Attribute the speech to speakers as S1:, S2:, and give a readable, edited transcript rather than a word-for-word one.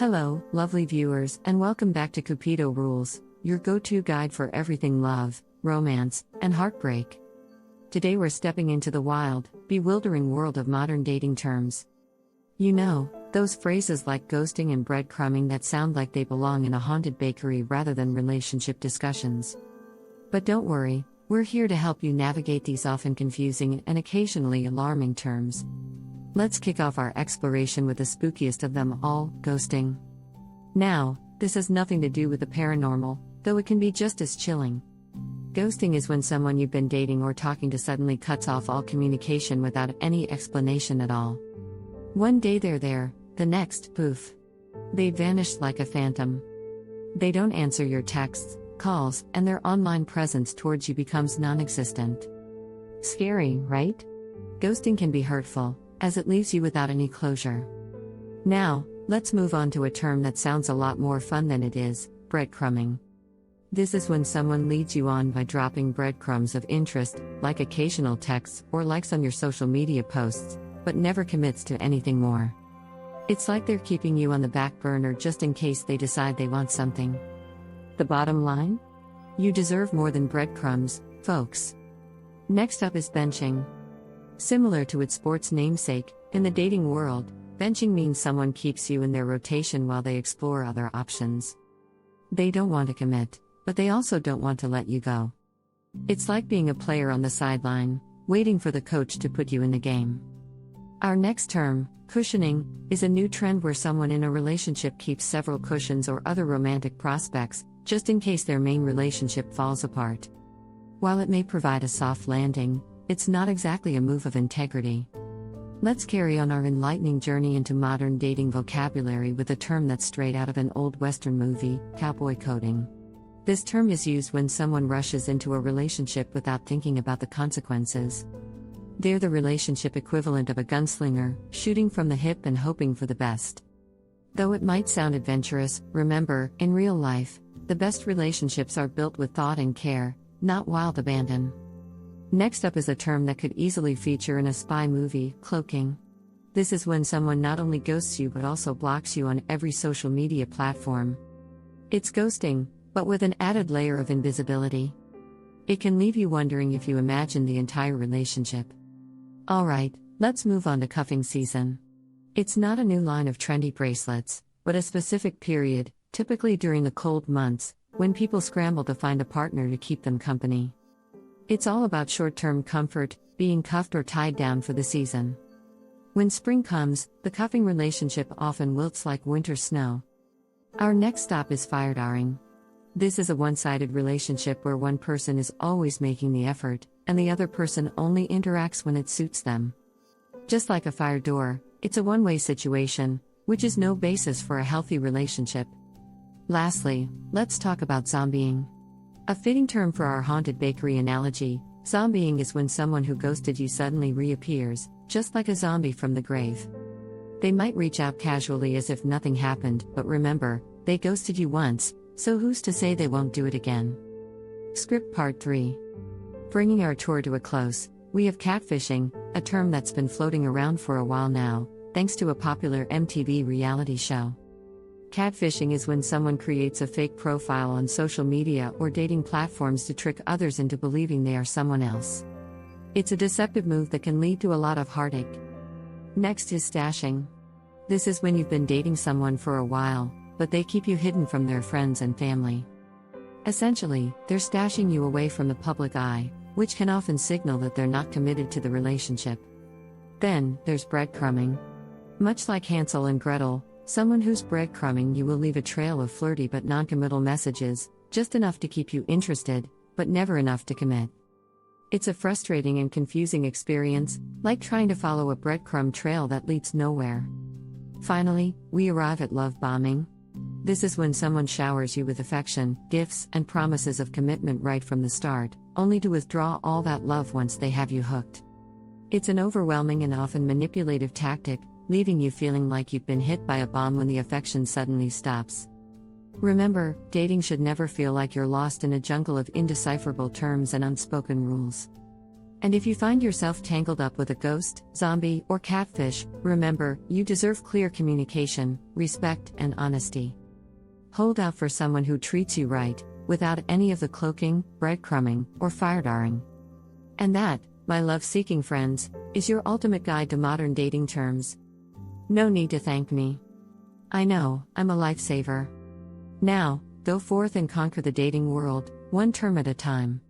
S1: Hello, lovely viewers, and welcome back to Cupido Rules, your go-to guide for everything love, romance, and heartbreak. Today we're stepping into the wild, bewildering world of modern dating terms. You know, those phrases like ghosting and breadcrumbing that sound like they belong in a haunted bakery rather than relationship discussions. But don't worry, we're here to help you navigate these often confusing and occasionally alarming terms. Let's kick off our exploration with the spookiest of them all, ghosting. Now, this has nothing to do with the paranormal, though it can be just as chilling. Ghosting is when someone you've been dating or talking to suddenly cuts off all communication without any explanation at all. One day they're there, the next, poof. They vanished like a phantom. They don't answer your texts, calls, and their online presence towards you becomes non-existent. Scary, right? Ghosting can be hurtful, as it leaves you without any closure. Now, let's move on to a term that sounds a lot more fun than it is, breadcrumbing. This is when someone leads you on by dropping breadcrumbs of interest, like occasional texts or likes on your social media posts, but never commits to anything more. It's like they're keeping you on the back burner just in case they decide they want something. The bottom line? You deserve more than breadcrumbs, folks. Next up is benching. Similar to its sports namesake, in the dating world, benching means someone keeps you in their rotation while they explore other options. They don't want to commit, but they also don't want to let you go. It's like being a player on the sideline, waiting for the coach to put you in the game. Our next term, cushioning, is a new trend where someone in a relationship keeps several cushions or other romantic prospects, just in case their main relationship falls apart. While it may provide a soft landing, it's not exactly a move of integrity. Let's carry on our enlightening journey into modern dating vocabulary with a term that's straight out of an old Western movie, cowboy coding. This term is used when someone rushes into a relationship without thinking about the consequences. They're the relationship equivalent of a gunslinger, shooting from the hip and hoping for the best. Though it might sound adventurous, remember, in real life, the best relationships are built with thought and care, not wild abandon. Next up is a term that could easily feature in a spy movie, cloaking. This is when someone not only ghosts you but also blocks you on every social media platform. It's ghosting, but with an added layer of invisibility. It can leave you wondering if you imagined the entire relationship. Alright, let's move on to cuffing season. It's not a new line of trendy bracelets, but a specific period, typically during the cold months, when people scramble to find a partner to keep them company. It's all about short-term comfort, being cuffed or tied down for the season. When spring comes, the cuffing relationship often wilts like winter snow. Our next stop is fire-darring. This is a one-sided relationship where one person is always making the effort, and the other person only interacts when it suits them. Just like a fire door, it's a one-way situation, which is no basis for a healthy relationship. Lastly, let's talk about zombieing. A fitting term for our haunted bakery analogy, zombieing is when someone who ghosted you suddenly reappears, just like a zombie from the grave. They might reach out casually as if nothing happened, but remember, they ghosted you once, so who's to say they won't do it again? Script Part 3. Bringing our tour to a close, we have catfishing, a term that's been floating around for a while now, thanks to a popular MTV reality show. Catfishing is when someone creates a fake profile on social media or dating platforms to trick others into believing they are someone else. It's a deceptive move that can lead to a lot of heartache. Next is stashing. This is when you've been dating someone for a while, but they keep you hidden from their friends and family. Essentially, they're stashing you away from the public eye, which can often signal that they're not committed to the relationship. Then, there's breadcrumbing. Much like Hansel and Gretel, someone who's breadcrumbing you will leave a trail of flirty but non-committal messages, just enough to keep you interested, but never enough to commit. It's a frustrating and confusing experience, like trying to follow a breadcrumb trail that leads nowhere. Finally, we arrive at love bombing. This is when someone showers you with affection, gifts, and promises of commitment right from the start, only to withdraw all that love once they have you hooked. It's an overwhelming and often manipulative tactic, leaving you feeling like you've been hit by a bomb when the affection suddenly stops. Remember, dating should never feel like you're lost in a jungle of indecipherable terms and unspoken rules. And if you find yourself tangled up with a ghost, zombie, or catfish, remember, you deserve clear communication, respect, and honesty. Hold out for someone who treats you right, without any of the cloaking, breadcrumbing, or firedarring. And that, my love-seeking friends, is your ultimate guide to modern dating terms. No need to thank me. I know, I'm a lifesaver. Now, go forth and conquer the dating world, one term at a time.